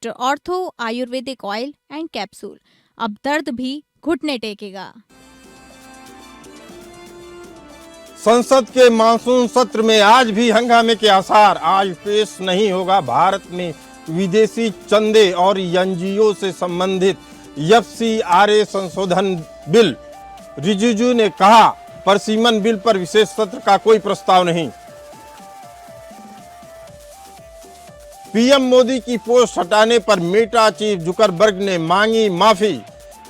Doctor ortho Ayurvedic oil and capsule. अब दर्द भी घुटने टेकेगा। संसद के मानसून सत्र में आज भी हंगामे के आसार। आज पेश नहीं होगा भारत में विदेशी चंदे और एनजीओ से संबंधित एफसीआरए संशोधन बिल। रिजिजू ने कहा, परसिमन बिल पर विशेष सत्र का कोई प्रस्ताव नहीं। पीएम मोदी की पोस्ट हटाने पर मेटा चीफ जुकरबर्ग ने मांगी माफी।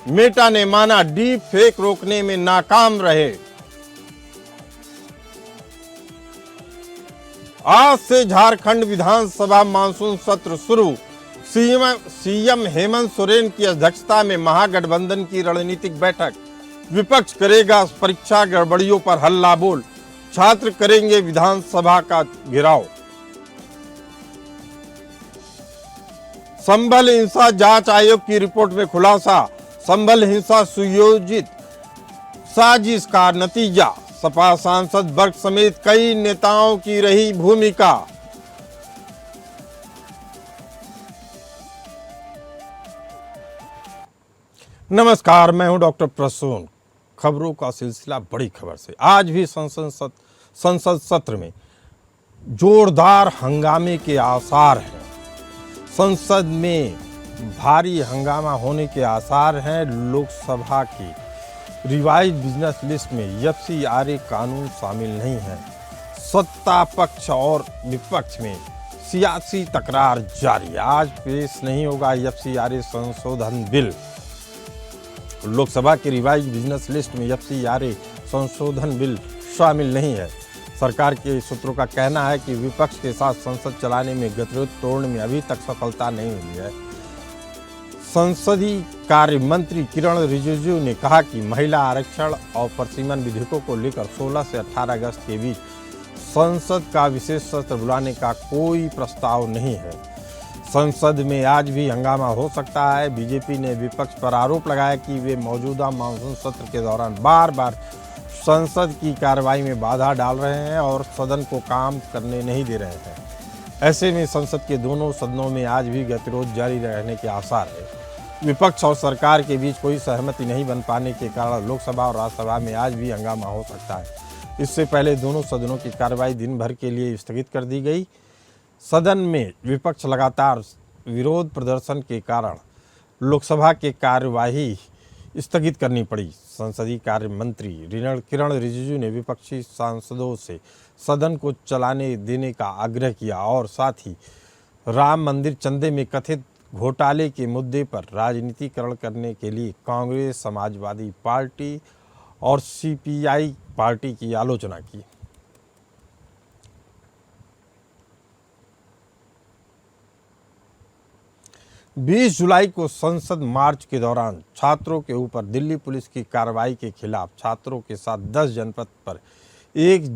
मेटा ने माना डीप फेक रोकने में नाकाम रहे। आज से झारखंड विधानसभा मानसून सत्र शुरू। सीएम हेमंत सोरेन की अध्यक्षता में महागठबंधन की रणनीतिक बैठक। विपक्ष करेगा परीक्षा गड़बड़ियों पर हल्ला बोल। छात्र करेंगे विधानसभा का घेराव। संभल हिंसा जांच आयोग की रिपोर्ट में खुलासा। संभल हिंसा सुयोजित साजिश का नतीजा। सपा सांसद वर्ग समेत कई नेताओं की रही भूमिका। नमस्कार, मैं हूं डॉक्टर प्रसून। खबरों का सिलसिला बड़ी खबर से। आज भी संसद सत्र में जोरदार हंगामे के आसार हैं। संसद में भारी हंगामा होने के आसार हैं। लोकसभा की रिवाइज बिजनेस लिस्ट में एफसीआरए कानून शामिल नहीं है। सत्ता पक्ष और विपक्ष में सियासी तकरार जारी। आज पेश नहीं होगा एफसीआरए संशोधन बिल। लोकसभा की रिवाइज बिजनेस लिस्ट में एफसीआरए संशोधन बिल शामिल नहीं है। सरकार के सूत्रों का कहना है कि विपक्ष के साथ संसद चलाने में गतिरोध तोड़ने में अभी तक सफलता नहीं मिली है। संसदीय कार्य मंत्री किरण रिजिजू ने कहा कि महिला आरक्षण और परसिमन विधेयकों को लेकर 16 से 18 अगस्त के बीच संसद का विशेष सत्र बुलाने का कोई प्रस्ताव नहीं है। संसद में आज भी हंगामा हो सकता है। बीजेपी ने विपक्ष पर आरोप लगाया कि वे मौजूदा मानसून सत्र के दौरान बार बार संसद की कार्रवाई में बाधा डाल रहे हैं और सदन को काम करने नहीं दे रहे हैं। ऐसे में संसद के दोनों सदनों में आज भी गतिरोध जारी रहने के आसार है। विपक्ष और सरकार के बीच कोई सहमति नहीं बन पाने के कारण लोकसभा और राज्यसभा में आज भी हंगामा हो सकता है। इससे पहले दोनों सदनों की कार्रवाई दिन भर के लिए स्थगित कर दी गई। सदन में विपक्ष लगातार विरोध प्रदर्शन के कारण लोकसभा की कार्यवाही स्थगित करनी पड़ी। संसदीय कार्य मंत्री किरण रिजिजू ने विपक्षी सांसदों से सदन को चलाने देने का आग्रह किया और साथ ही राम मंदिर चंदे में कथित घोटाले के मुद्दे पर राजनीतिकरण करने के लिए कांग्रेस, समाजवादी पार्टी और सीपीआई पार्टी की आलोचना की। बीस जुलाई को संसद मार्च के दौरान छात्रों के ऊपर दिल्ली पुलिस की कार्रवाई के खिलाफ छात्रों के साथ 10 जनपद पर एक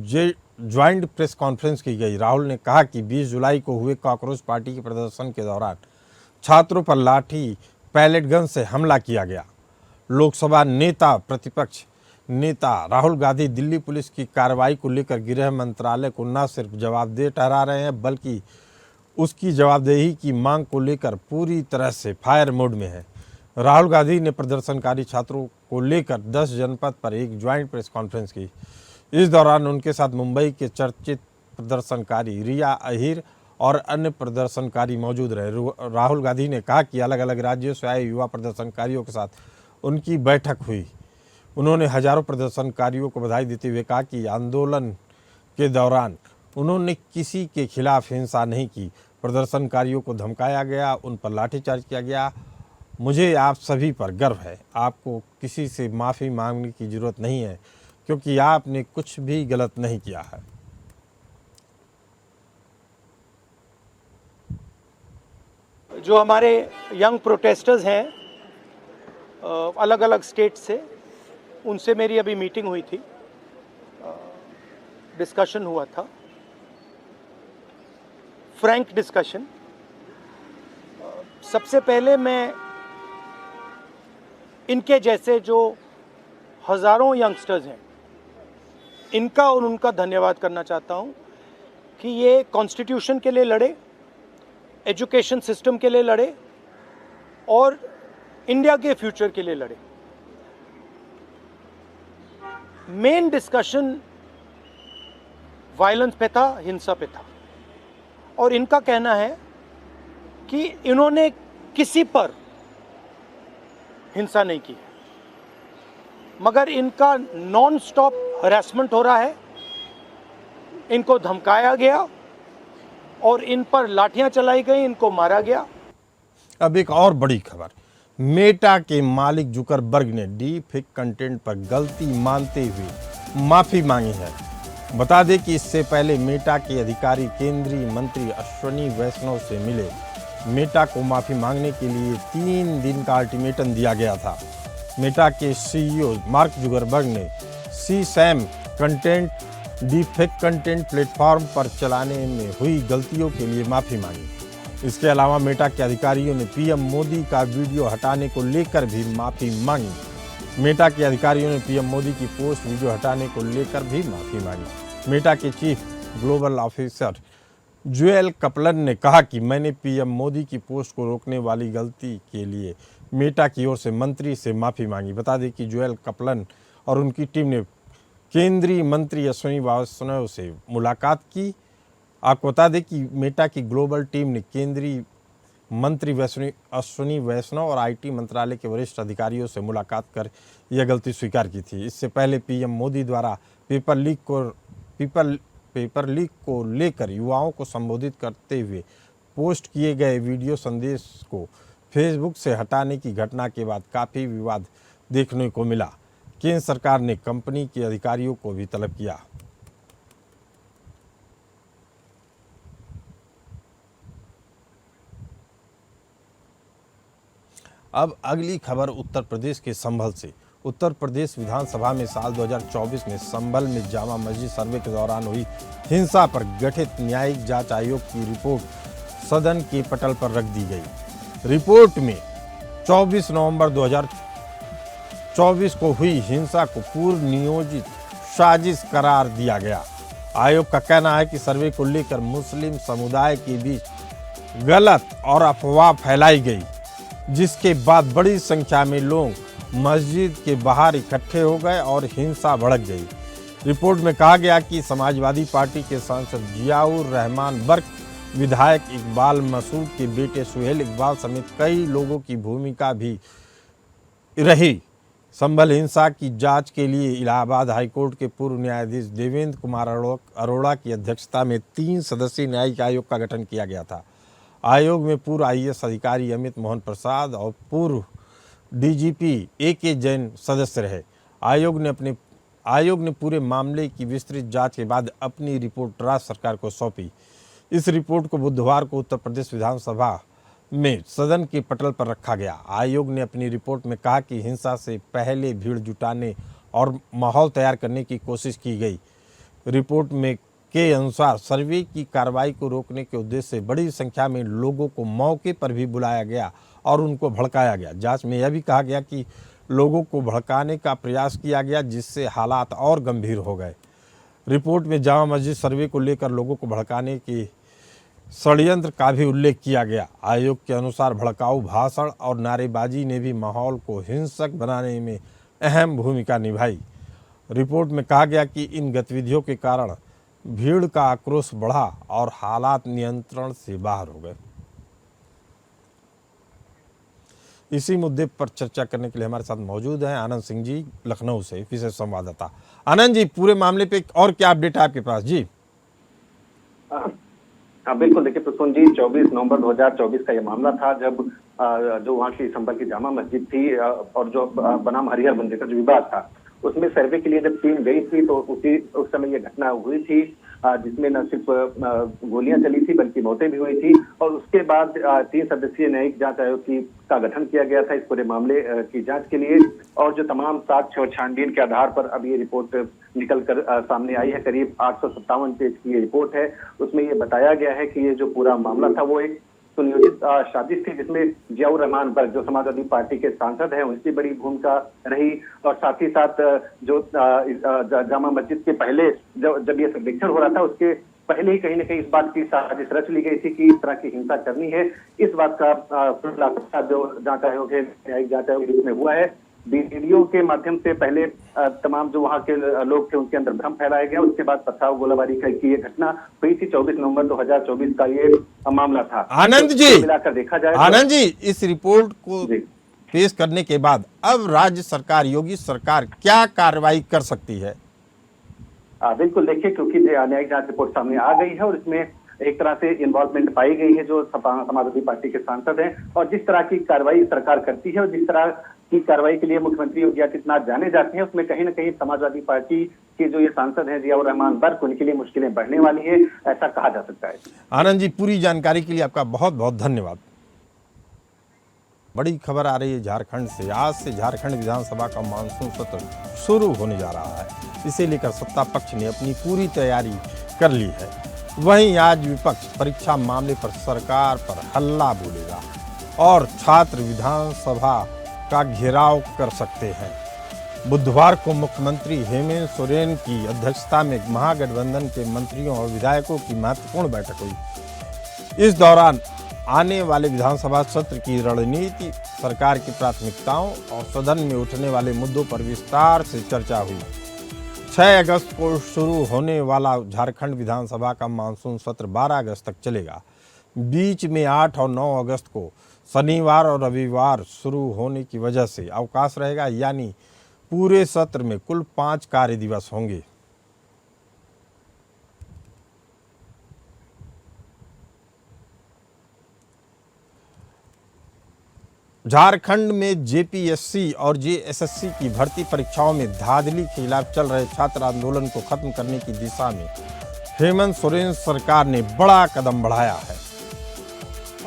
ज्वाइंट प्रेस कॉन्फ्रेंस की गई। राहुल ने कहा कि 20 जुलाई को हुए कॉकरोच पार्टी के प्रदर्शन के दौरान छात्रों पर लाठी पैलेट गन से हमला किया गया। लोकसभा नेता प्रतिपक्ष नेता राहुल गांधी दिल्ली पुलिस की कार्रवाई को लेकर गृह मंत्रालय को न सिर्फ जवाबदेह ठहरा रहे हैं बल्कि उसकी जवाबदेही की मांग को लेकर पूरी तरह से फायर मोड में है। राहुल गांधी ने प्रदर्शनकारी छात्रों को लेकर 10 जनपद पर एक ज्वाइंट प्रेस कॉन्फ्रेंस की। इस दौरान उनके साथ मुंबई के चर्चित प्रदर्शनकारी रिया अहिर और अन्य प्रदर्शनकारी मौजूद रहे। राहुल गांधी ने कहा कि अलग अलग राज्यों से आए युवा प्रदर्शनकारियों के साथ उनकी बैठक हुई। उन्होंने हजारों प्रदर्शनकारियों को बधाई देते हुए कहा कि आंदोलन के दौरान उन्होंने किसी के खिलाफ हिंसा नहीं की। प्रदर्शनकारियों को धमकाया गया, उन पर लाठीचार्ज किया गया। मुझे आप सभी पर गर्व है। आपको किसी से माफ़ी मांगने की ज़रूरत नहीं है क्योंकि आपने कुछ भी गलत नहीं किया है। जो हमारे यंग प्रोटेस्टर्स हैं अलग अलग स्टेट से, उनसे मेरी अभी मीटिंग हुई थी, डिस्कशन हुआ था, फ्रैंक डिस्कशन। सबसे पहले मैं इनके जैसे जो हज़ारों यंगस्टर्स हैं इनका और उनका धन्यवाद करना चाहता हूं कि ये कॉन्स्टिट्यूशन के लिए लड़े एजुकेशन सिस्टम के लिए लड़े और इंडिया के फ्यूचर के लिए लड़े। मेन डिस्कशन वायलेंस पे था, हिंसा पे था, और इनका कहना है कि इन्होंने किसी पर हिंसा नहीं की, मगर इनका नॉन स्टॉप हरासमेंट हो रहा है, इनको धमकाया गया और इन पर लाठियां चलाई गई, इनको मारा गया। अब एक और बड़ी खबर, मेटा के मालिक जुकरबर्ग ने डीपफेक कंटेंट पर गलती मानते हुए माफी मांगी है। बता दें कि इससे पहले मेटा के अधिकारी केंद्रीय मंत्री अश्विनी वैष्णव से मिले। मेटा को माफी मांगने के लिए 3 दिन का अल्टीमेटम दिया गया था। मेटा के सीईओ मार्क जुकरबर्ग ने सीसैम कंटेंट डीपफेक कंटेंट प्लेटफॉर्म पर चलाने में हुई गलतियों के लिए माफी मांगी। इसके अलावा मेटा के अधिकारियों ने पीएम मोदी का वीडियो हटाने को लेकर भी माफी मांगी। मेटा के अधिकारियों ने पीएम मोदी की पोस्ट वीडियो हटाने को लेकर भी माफी मांगी। मेटा के चीफ ग्लोबल ऑफिसर जोएल कपलन ने कहा कि मैंने पीएम मोदी की पोस्ट को रोकने वाली गलती के लिए मेटा की ओर से मंत्री से माफी मांगी। बता दें कि जोएल कपलन और उनकी टीम ने केंद्रीय मंत्री अश्विनी वैष्णव से मुलाकात की। आपको बता दें कि मेटा की ग्लोबल टीम ने केंद्रीय मंत्री अश्विनी वैष्णव और आईटी मंत्रालय के वरिष्ठ अधिकारियों से मुलाकात कर यह गलती स्वीकार की थी। इससे पहले पीएम मोदी द्वारा पेपर लीक को लेकर युवाओं को संबोधित करते हुए पोस्ट किए गए वीडियो संदेश को फेसबुक से हटाने की घटना के बाद काफ़ी विवाद देखने को मिला। केंद्र सरकार ने कंपनी के अधिकारियों को भी तलब किया। अब अगली खबर उत्तर प्रदेश के संभल से। उत्तर प्रदेश विधानसभा में साल 2024 में संभल में जामा मस्जिद सर्वे के दौरान हुई हिंसा पर गठित न्यायिक जांच आयोग की रिपोर्ट सदन के पटल पर रख दी गई। रिपोर्ट में 24 नवंबर 2024 को हुई हिंसा को पूर्व नियोजित साजिश करार दिया गया। आयोग का कहना है कि सर्वे को लेकर मुस्लिम समुदाय के बीच गलत और अफवाह फैलाई गई, जिसके बाद बड़ी संख्या में लोग मस्जिद के बाहर इकट्ठे हो गए और हिंसा भड़क गई। रिपोर्ट में कहा गया कि समाजवादी पार्टी के सांसद जियाउर रहमान बर्क, विधायक इकबाल मसूद के बेटे सुहेल इकबाल समेत कई लोगों की भूमिका भी रही। संभल हिंसा की जांच के लिए इलाहाबाद हाईकोर्ट के पूर्व न्यायाधीश देवेंद्र कुमार अरोड़ा की अध्यक्षता में 3 सदस्यीय न्यायिक आयोग का गठन किया गया था। आयोग में पूर्व आईएएस अधिकारी अमित मोहन प्रसाद और पूर्व डीजीपी AK जैन सदस्य रहे। आयोग ने पूरे मामले की विस्तृत जांच के बाद अपनी रिपोर्ट राज्य सरकार को सौंपी। इस रिपोर्ट को बुधवार को उत्तर प्रदेश विधानसभा में सदन के पटल पर रखा गया। आयोग ने अपनी रिपोर्ट में कहा कि हिंसा से पहले भीड़ जुटाने और माहौल तैयार करने की कोशिश की गई। रिपोर्ट में के अनुसार सर्वे की कार्रवाई को रोकने के उद्देश्य से बड़ी संख्या में लोगों को मौके पर भी बुलाया गया और उनको भड़काया गया। जांच में यह भी कहा गया कि लोगों को भड़काने का प्रयास किया गया, जिससे हालात और गंभीर हो गए। रिपोर्ट में जामा मस्जिद सर्वे को लेकर लोगों को भड़काने के षड्यंत्र का भी उल्लेख किया गया। आयोग के अनुसार भड़काऊ भाषण और नारेबाजी ने भी माहौल को हिंसक बनाने में अहम भूमिका निभाई। रिपोर्ट में कहा गया कि इन गतिविधियों के कारण भीड़ का आक्रोश बढ़ा और हालात नियंत्रण से बाहर हो गए। इसी मुद्दे पर चर्चा करने के लिए हमारे साथ मौजूद हैं आनंद सिंह जी, लखनऊ से विशेष संवाददाता। आनंद जी, पूरे मामले पे और क्या अपडेट है आपके पास जी? हाँ बिल्कुल, देखिए प्रसून जी, 24 नवंबर 2024 का ये मामला था जब जो वहाँ की संभल की जामा मस्जिद थी और जो बनाम हरिहर मंदिर का जो विवाद था, उसमें सर्वे के लिए जब टीम गई थी तो उस समय ये घटना हुई थी, जिसमें न सिर्फ गोलियां चली थी बल्कि मौतें भी हुई थी। और उसके बाद 3 सदस्यीय न्यायिक जांच आयोग का गठन किया गया था इस पूरे मामले की जांच के लिए। और जो तमाम साक्ष्य और छानबीन के आधार पर अब ये रिपोर्ट निकल कर सामने आई है। करीब 857 पेज की ये रिपोर्ट है। उसमें ये बताया गया है कि ये जो पूरा मामला था वो एक सुनियोजित साजिश थी, जिसमें जियाउर रहमान बर्क जो समाजवादी पार्टी के सांसद हैं उनकी बड़ी भूमिका रही। और साथ ही साथ जो जामा मस्जिद के पहले जब ये सर्वेक्षण हो रहा था उसके पहले ही कहीं ना कहीं इस बात की साजिश रच ली गई थी कि इस तरह की हिंसा करनी है। इस बात का खुलासा जो जांच आयोग है, न्यायिक जांच आयोग में हुआ है। वीडियो के माध्यम से पहले तमाम जो वहां के लोग थे उनके अंदर भ्रम फैलाया गया। उसके बाद पथराव गोलाबारी की ये घटना हुई थी। 24 नवंबर 2024 का ये मामला था। आनंद तो जी, मिलाकर देखा जाए, आनंद जी, इस रिपोर्ट को जी पेश करने के बाद अब राज्य सरकार, योगी सरकार क्या कार्रवाई कर सकती है? बिल्कुल, देखिए, क्योंकि न्यायिक जांच रिपोर्ट सामने आ गई है और इसमें एक तरह से इन्वॉल्वमेंट पाई गई है जो समाजवादी पार्टी के सांसद हैं, और जिस तरह की कार्रवाई सरकार करती है और जिस तरह की कार्रवाई के लिए मुख्यमंत्री योगी आदित्यनाथ जाने जाते हैं, उसमें कहीं ना कहीं समाजवादी पार्टी के जो ये सांसद हैं जियाउर रहमान बर्क, उनके लिए मुश्किलें बढ़ने वाली है, ऐसा कहा जा सकता है। आनंद जी, पूरी जानकारी के लिए आपका बहुत बहुत धन्यवाद। बड़ी खबर आ रही है झारखंड से। आज से झारखंड विधानसभा का मानसून सत्र शुरू होने जा रहा है। इसे लेकर सत्ता पक्ष ने अपनी पूरी तैयारी कर ली है। वहीं आज विपक्ष परीक्षा मामले पर सरकार पर हल्ला बोलेगा और छात्र विधानसभा का घेराव कर सकते हैं। बुधवार को मुख्यमंत्री हेमंत सोरेन की अध्यक्षता में महागठबंधन के मंत्रियों और विधायकों की महत्वपूर्ण बैठक हुई। इस दौरान आने वाले विधानसभा सत्र की रणनीति, सरकार की प्राथमिकताओं और सदन में उठने वाले मुद्दों पर विस्तार से चर्चा हुई। 6 अगस्त को शुरू होने वाला झारखंड विधानसभा का मानसून सत्र 12 अगस्त तक चलेगा। बीच में 8 और 9 अगस्त को शनिवार और रविवार शुरू होने की वजह से अवकाश रहेगा, यानी पूरे सत्र में कुल 5 कार्य दिवस होंगे। झारखंड में जेपीएससी और जेएसएससी की भर्ती परीक्षाओं में धांधली के खिलाफ चल रहे छात्र आंदोलन को खत्म करने की दिशा में हेमंत सोरेन सरकार ने बड़ा कदम बढ़ाया है।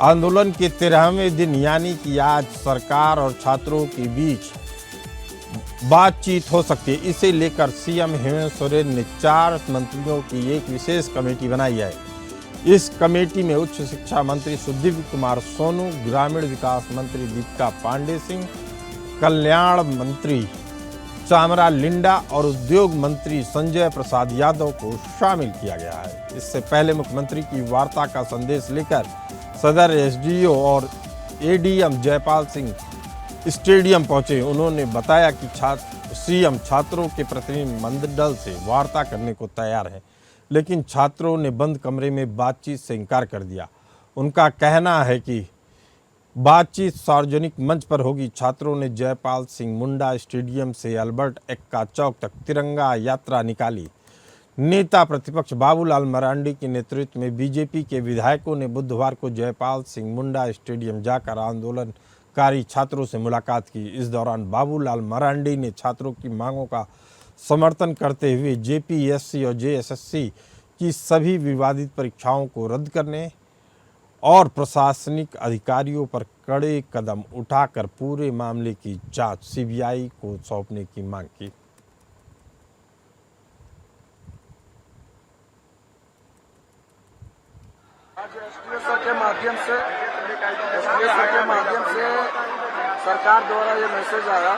आंदोलन के 13वें दिन यानी कि आज सरकार और छात्रों के बीच बातचीत हो सकती है। इसे लेकर सीएम हेमंत सोरेन ने 4 मंत्रियों की एक विशेष कमेटी बनाई है। इस कमेटी में उच्च शिक्षा मंत्री सुदीप कुमार सोनू, ग्रामीण विकास मंत्री दीपिका पांडे सिंह, कल्याण मंत्री चामरा लिंडा और उद्योग मंत्री संजय प्रसाद यादव को शामिल किया गया है। इससे पहले मुख्यमंत्री की वार्ता का संदेश लेकर सदर एसडीओ और एडीएम जयपाल सिंह स्टेडियम पहुंचे। उन्होंने बताया कि सीएम छात्रों के प्रतिनिधिमंडल से वार्ता करने को तैयार है, लेकिन छात्रों ने बंद कमरे में बातचीत से इनकार कर दिया। उनका कहना है कि बातचीत सार्वजनिक मंच पर होगी। छात्रों ने जयपाल सिंह मुंडा स्टेडियम से अल्बर्ट एक्का चौक तक तिरंगा यात्रा निकाली। नेता प्रतिपक्ष बाबूलाल मरांडी के नेतृत्व में बीजेपी के विधायकों ने बुधवार को जयपाल सिंह मुंडा स्टेडियम जाकर आंदोलनकारी छात्रों से मुलाकात की। इस दौरान बाबूलाल मरांडी ने छात्रों की मांगों का समर्थन करते हुए जेपीएससी और जेएसएससी की सभी विवादित परीक्षाओं को रद्द करने और प्रशासनिक अधिकारियों पर कड़े कदम उठाकर पूरे मामले की जांच सीबीआई को सौंपने की मांग की। आज एसडीओ के माध्यम से सरकार द्वारा ये मैसेज आया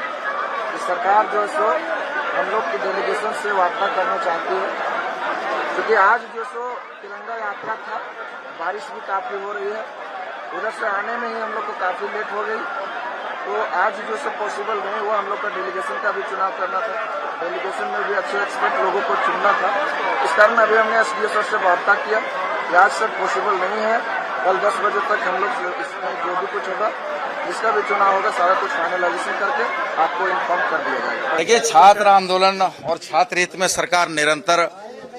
कि सरकार जो है सो हम लोग की डेलीगेशन से वार्ता करना चाहती है, क्योंकि आज जो सो तिरंगा यात्रा था, बारिश भी काफी हो रही है, उधर से आने में ही हम लोग को काफी लेट हो गई, तो आज जो सो पॉसिबल नहीं हुआ। हम लोग का डेलीगेशन का भी चुनाव करना था, डेलीगेशन में भी अच्छे एक्सपर्ट लोगों को चुनना था। इस कारण अभी हमने एसडीओ सर से वार्ता किया कि आज सर पॉसिबल नहीं है, कल 10 बजे तक हम लोग इसमें जो भी कुछ होगा, जिसका भी चुनाव होगा, सारा कुछ फाइनलाइजेशन करके आपको इन्फॉर्म कर दिया जाएगा। देखिए, छात्र आंदोलन और छात्र हित में सरकार निरंतर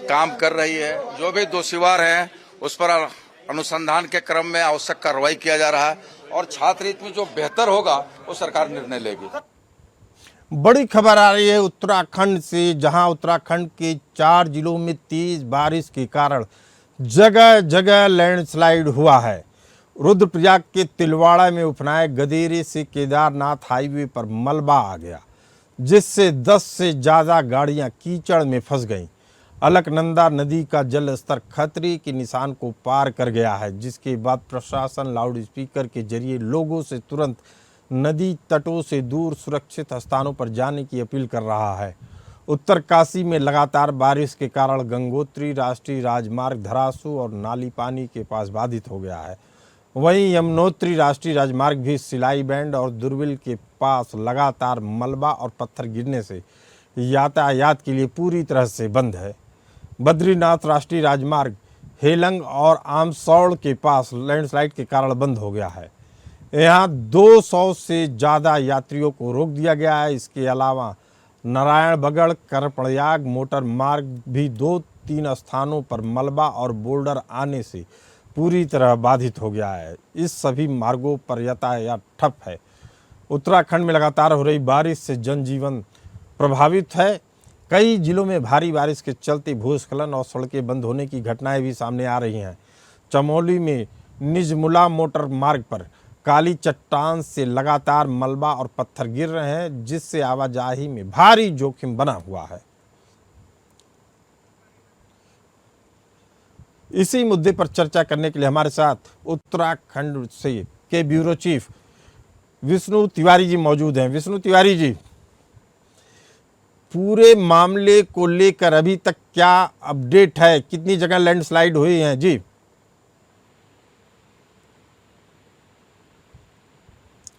काम कर रही है। जो भी दोषीवार हैं उस पर अनुसंधान के क्रम में आवश्यक कार्रवाई किया जा रहा है और छात्र हित में जो बेहतर होगा वो सरकार निर्णय लेगी। बड़ी खबर आ रही है उत्तराखंड से, जहां उत्तराखंड के 4 जिलों में तेज बारिश के कारण जगह जगह लैंडस्लाइड हुआ है। रुद्रप्रयाग के तिलवाड़ा में उफनाए गदेरे से केदारनाथ हाईवे पर मलबा आ गया, जिससे 10 से ज़्यादा गाड़ियां कीचड़ में फंस गईं। अलकनंदा नदी का जल स्तर खतरे के निशान को पार कर गया है, जिसके बाद प्रशासन लाउडस्पीकर के जरिए लोगों से तुरंत नदी तटों से दूर सुरक्षित स्थानों पर जाने की अपील कर रहा है। उत्तरकाशी में लगातार बारिश के कारण गंगोत्री राष्ट्रीय राजमार्ग धरासू और नाली पानी के पास बाधित हो गया है। वहीं यमुनोत्री राष्ट्रीय राजमार्ग भी सिलाई बैंड और दुर्बिल के पास लगातार मलबा और पत्थर गिरने से यातायात के लिए पूरी तरह से बंद है। बद्रीनाथ राष्ट्रीय राजमार्ग हेलंग और आमसौड़ के पास लैंडस्लाइड के कारण बंद हो गया है। यहाँ 200 से ज़्यादा यात्रियों को रोक दिया गया है। इसके अलावा नारायण बगड़ करपड़याग मोटर मार्ग भी 2-3 स्थानों पर मलबा और बोल्डर आने से पूरी तरह बाधित हो गया है। इस सभी मार्गों पर यातायात ठप है। उत्तराखंड में लगातार हो रही बारिश से जनजीवन प्रभावित है। कई जिलों में भारी बारिश के चलते भूस्खलन और सड़कें बंद होने की घटनाएं भी सामने आ रही हैं। चमोली में निजमुला मोटर मार्ग पर काली चट्टान से लगातार मलबा और पत्थर गिर रहे हैं, जिससे आवाजाही में भारी जोखिम बना हुआ है। इसी मुद्दे पर चर्चा करने के लिए हमारे साथ उत्तराखंड से के ब्यूरो चीफ विष्णु तिवारी जी मौजूद हैं। विष्णु तिवारी जी, पूरे मामले को लेकर अभी तक क्या अपडेट है? कितनी जगह लैंडस्लाइड हुई हैं? जी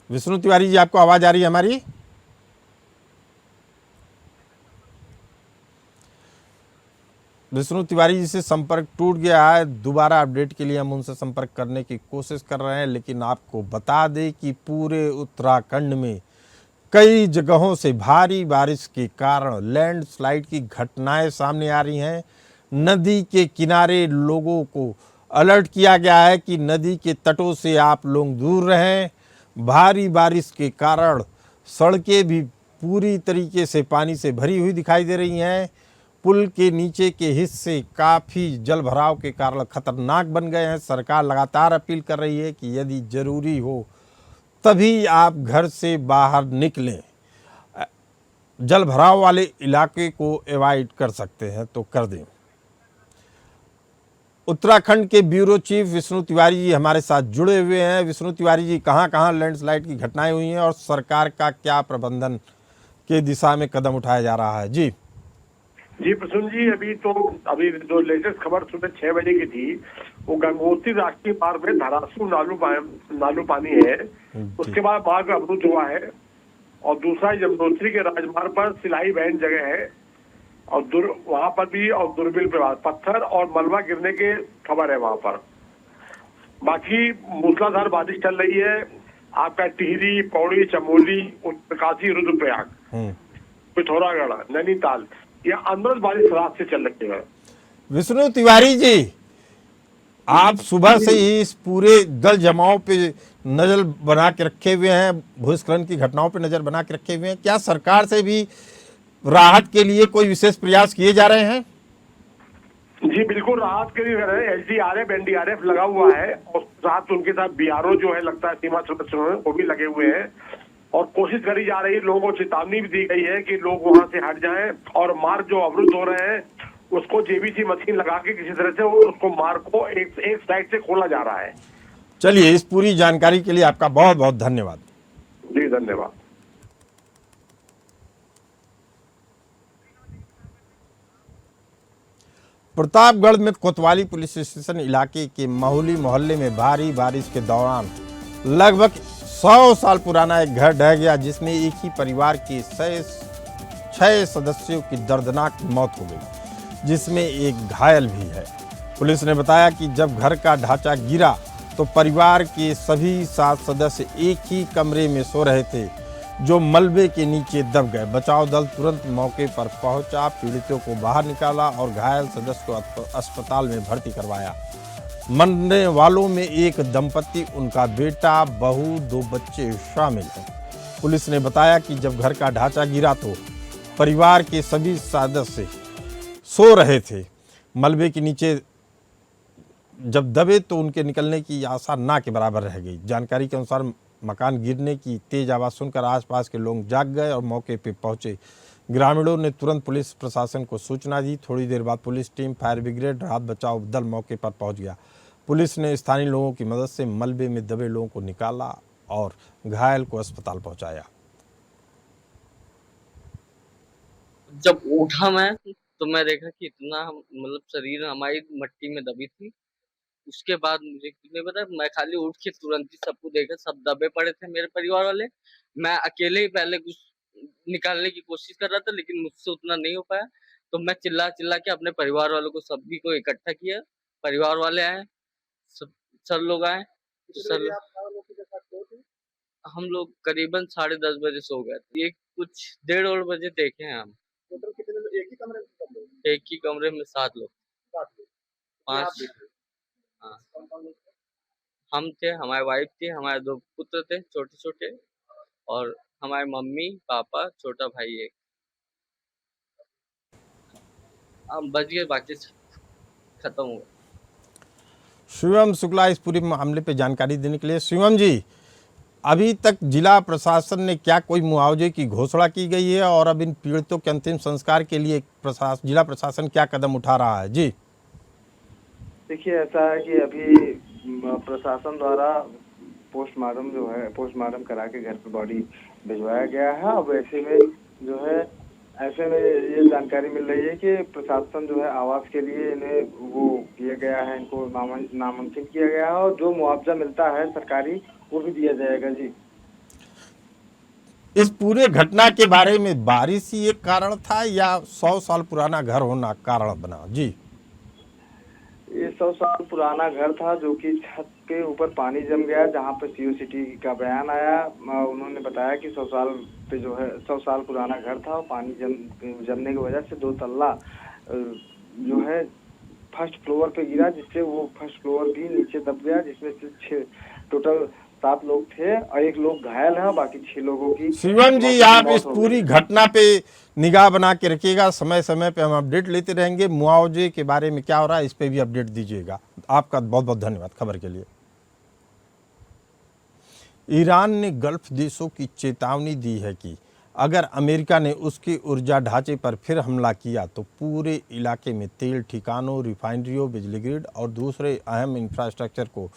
विष्णु तिवारी जी, आपको आवाज आ रही है हमारी? विष्णु तिवारी जी से संपर्क टूट गया है। दोबारा अपडेट के लिए हम उनसे संपर्क करने की कोशिश कर रहे हैं, लेकिन आपको बता दें कि पूरे उत्तराखंड में कई जगहों से भारी बारिश के कारण लैंडस्लाइड की घटनाएं सामने आ रही हैं। नदी के किनारे लोगों को अलर्ट किया गया है कि नदी के तटों से आप लोग दूर रहें। भारी बारिश के कारण सड़कें भी पूरी तरीके से पानी से भरी हुई दिखाई दे रही हैं। पुल के नीचे के हिस्से काफ़ी जल भराव के कारण खतरनाक बन गए हैं। सरकार लगातार अपील कर रही है कि यदि जरूरी हो तभी आप घर से बाहर निकलें। जल भराव वाले इलाके को अवॉइड कर सकते हैं तो कर दें। उत्तराखंड के ब्यूरो चीफ विष्णु तिवारी जी हमारे साथ जुड़े हुए हैं। विष्णु तिवारी जी, कहां कहां लैंडस्लाइड की घटनाएं हुई हैं और सरकार का क्या प्रबंधन के दिशा में कदम उठाया जा रहा है? जी प्रसून जी, अभी जो लेटेस्ट खबर सुबह 6 बजे की थी, वो गंगोत्री राष्ट्रीय मार्ग में धरासू नालू पानी है। उसके बाद मार्ग अवरुद्ध हुआ है। और दूसरा यमुनोत्री के राजमार्ग पर सिलाई बैंड जगह है और वहां पर भी और दुर्बिल पे पत्थर और मलबा गिरने के खबर है वहां पर। बाकी मूसलाधार बारिश चल रही है। आपका टिहरी, पौड़ी, चमोली, उत्तरकाशी, रुद्रप्रयाग, पिथौरागढ़, नैनीताल, यह अनवरत बारिश रात से चल रही है। विष्णु तिवारी जी, आप सुबह से ही इस पूरे जल जमाव पे नजर बना के रखे हुए हैं, भूस्खलन की घटनाओं पे नजर बना के रखे हुए हैं। क्या सरकार से भी राहत के लिए कोई विशेष प्रयास किए जा रहे हैं? जी बिल्कुल, राहत के लिए एसडीआरएफ, एनडीआरएफ लगा हुआ है और साथ उनके साथ बीआरओ जो है लगता है सीमा सुरक्षा वो भी लगे हुए हैं और कोशिश करी जा रही है। लोगों को चेतावनी भी दी गई है कि लोग वहां से हट जाएं और मार्ग जो अवरुद्ध हो रहे हैं उसको जेबीसी मशीन लगा के किसी तरह से उसको मार्ग को एक साइड से खोला जा रहा है। चलिए, इस पूरी जानकारी के लिए आपका बहुत बहुत धन्यवाद। जी धन्यवाद। प्रतापगढ़ में कोतवाली पुलिस स्टेशन इलाके के माहौली मोहल्ले में भारी बारिश के दौरान लगभग 100 साल पुराना एक घर ढह गया, जिसमें एक ही परिवार के 6 सदस्यों की दर्दनाक मौत हो गई, जिसमें एक घायल भी है। पुलिस ने बताया कि जब घर का ढांचा गिरा तो परिवार के सभी 7 सदस्य एक ही कमरे में सो रहे थे, जो मलबे के नीचे दब गए। बचाव दल तुरंत मौके पर पहुंचा, पीड़ितों को बाहर निकाला और घायल सदस्य को अस्पताल में भर्ती करवाया। मरने वालों में एक दंपति, उनका बेटा, बहू, 2 बच्चे शामिल हैं। पुलिस ने बताया कि जब घर का ढांचा गिरा तो परिवार के सभी सदस्य सो रहे थे। मलबे के नीचे जब दबे तो उनके निकलने की आशा ना के बराबर रह गई। जानकारी के अनुसार मकान गिरने की तेज आवाज़ सुनकर आसपास के लोग जाग गए और मौके पर पहुंचे। ग्रामीणों ने तुरंत पुलिस प्रशासन को सूचना दी। थोड़ी देर बाद पुलिस टीम, फायर ब्रिगेड, राहत बचाव दल मौके पर पहुंच गया। पुलिस ने स्थानीय लोगों की मदद से मलबे में दबे लोगों को निकाला और घायल को अस्पताल पहुंचाया। जब उठा मैं तो मैं देखा कि इतना मतलब शरीर हमारी मट्टी में दबी थी। उसके बाद मुझे कुछ नहीं पता, मैं खाली उठ के तुरंत ही सबको देखा, सब दबे पड़े थे मेरे परिवार वाले। मैं अकेले ही पहले कुछ निकालने की कोशिश कर रहा था, लेकिन मुझसे उतना नहीं हो पाया। तो मैं चिल्ला चिल्ला के अपने परिवार वालों को सभी को इकट्ठा किया। परिवार वाले आए, सब सर लोग आए। तो सर हम लोग करीबन 10:30 बजे सो गए थे। ये कुछ 1:30 बजे देखे हैं हम। एक ही कमरे में 7 लोग, 5। हाँ, हम थे, हमारी वाइफ थी, हमारे 2 पुत्र थे छोटे-छोटे, और हमारे मम्मी, पापा, छोटा भाई एक। हम बच गए, बाकी सब खत्म हो गए। शिवम शुक्ला इस पूरे मामले पे जानकारी देने के लिए। शिवम जी, अभी तक जिला प्रशासन ने क्या कोई मुआवजे की घोषणा की गई है और अब इन पीड़ितों के अंतिम संस्कार के लिए जिला प्रशासन क्या कदम उठा रहा है? जी देखिए, ऐसा है कि अभी प्रशासन द्वारा पोस्टमार्टम करा के घर पे बॉडी भिजवाया गया है। अब ऐसे में ये जानकारी मिल रही है कि प्रशासन जो है आवास के लिए इन्हें वो किया गया है, इनको नामांकित किया गया है, और जो मुआवजा मिलता है सरकारी वो भी दिया जाएगा। जी, इस पूरे घटना के बारे में बारिश ही एक कारण था या 100 साल पुराना घर होना कारण बना? जी, ये 100 साल पुराना घर था जो कि छत के ऊपर पानी जम गया, जहाँ पे सीओ सिटी का बयान आया। उन्होंने बताया कि 100 साल पे जो है 100 साल पुराना घर था, और पानी जमने की वजह से 2 तल्ला जो है फर्स्ट फ्लोर पे गिरा, जिससे वो फर्स्ट फ्लोर भी नीचे दब गया, जिसमें से टोटल 7 लोग थे और 1 लोग घायल है, बाकी 6 लोगों की। शिवम जी, आप इस पूरी घटना पे निगाह बना के रखिएगा, समय समय पे हम अपडेट लेते रहेंगे। मुआवजे के बारे में क्या हो रहा है इस पे भी अपडेट दीजिएगा। आपका बहुत बहुत धन्यवाद खबर के लिए। ईरान ने गल्फ देशों की चेतावनी दी है कि अगर अमेरिका ने उसके ऊर्जा ढांचे पर फिर हमला किया तो पूरे इलाके में तेल ठिकानों, रिफाइनरियों, बिजली ग्रिड और दूसरे अहम इंफ्रास्ट्रक्चर को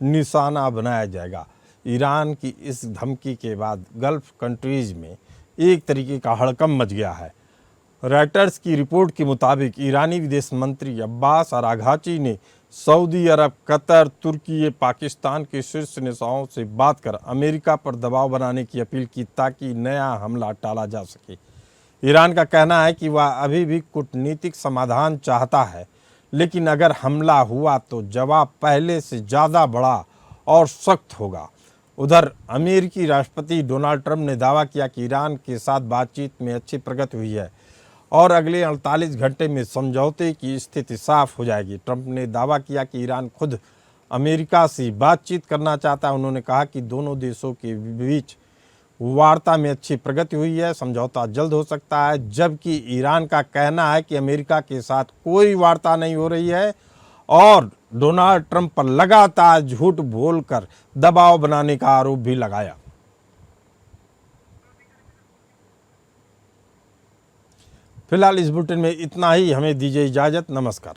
निशाना बनाया जाएगा। ईरान की इस धमकी के बाद गल्फ कंट्रीज में एक तरीके का हड़कंप मच गया है। रॉयटर्स की रिपोर्ट के मुताबिक ईरानी विदेश मंत्री अब्बास अराघची ने सऊदी अरब, कतर, तुर्की, पाकिस्तान के शीर्ष नेताओं से बात कर अमेरिका पर दबाव बनाने की अपील की ताकि नया हमला टाला जा सके। ईरान का कहना है कि वह अभी भी कूटनीतिक समाधान चाहता है, लेकिन अगर हमला हुआ तो जवाब पहले से ज़्यादा बड़ा और सख्त होगा। उधर अमेरिकी राष्ट्रपति डोनाल्ड ट्रंप ने दावा किया कि ईरान के साथ बातचीत में अच्छी प्रगति हुई है और अगले 48 घंटे में समझौते की स्थिति साफ हो जाएगी। ट्रंप ने दावा किया कि ईरान खुद अमेरिका से बातचीत करना चाहता है। उन्होंने कहा कि दोनों देशों के बीच वार्ता में अच्छी प्रगति हुई है, समझौता जल्द हो सकता है, जबकि ईरान का कहना है कि अमेरिका के साथ कोई वार्ता नहीं हो रही है और डोनाल्ड ट्रंप पर लगातार झूठ बोलकर दबाव बनाने का आरोप भी लगाया। फिलहाल इस बुलेटिन में इतना ही, हमें दीजिए इजाजत, नमस्कार।